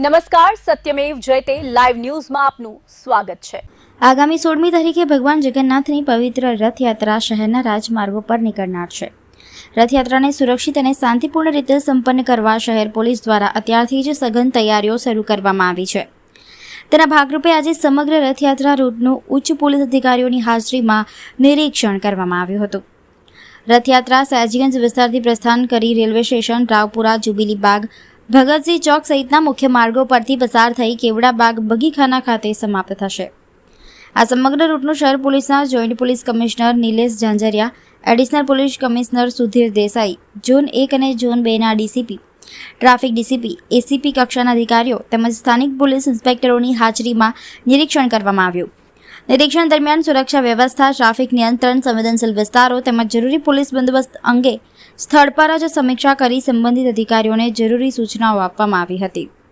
નમસ્કાર, સત્યમેવ જયતે લાઈવ ન્યૂઝમાં આપનું સ્વાગત છે। આગામી 16મી તારીખે ભગવાન જગન્નાથની પવિત્ર રથયાત્રા શહેરના રાજમાર્ગો પર નીકળનાર છે। રથયાત્રાને સુરક્ષિત અને શાંતિપૂર્ણ રીતે સંપન્ન કરવા શહેર પોલીસ દ્વારા અત્યારથી જ સઘન તૈયારીઓ શરૂ કરવામાં આવી છે। તેના ભાગરૂપે આજે સમગ્ર રથયાત્રા રૂટનું ઉચ્ચ પોલીસ અધિકારીઓની હાજરીમાં નિરીક્ષણ કરવામાં આવ્યું હતું। રથયાત્રા સયાજીગંજ વિસ્તારથી પ્રસ્થાન કરી રેલવે સ્ટેશન, રાવપુરા, જુબિલી બાગ, ભગતસિંહ ચોક સહિતના મુખ્ય માર્ગો પરથી પસાર થઈ કેવડાબાગ, બગીખાના ખાતે સમાપ્ત થશે। આ સમગ્ર રૂટનું શહેર પોલીસના joint police commissioner Nilesh Jhanjharia, additional police commissioner Sudhir Desai, zone 1 અને ઝોન 2ના ડીસીપી, ટ્રાફિક ડીસીપી, એસીપી કક્ષાના અધિકારીઓ તેમજ સ્થાનિક પોલીસ ઇન્સ્પેક્ટરોની હાજરીમાં નિરીક્ષણ કરવામાં આવ્યું। નિરીક્ષણ દરમિયાન સુરક્ષા વ્યવસ્થા, ટ્રાફિક નિયંત્રણ, સંવેદનશીલ વિસ્તારો તેમજ જરૂરી પોલીસ બંદોબસ્ત અંગે સ્થળ પર જ સમીક્ષા કરી સંબંધિત અધિકારીઓને જરૂરી સૂચનાઓ આપવામાં આવી હતી।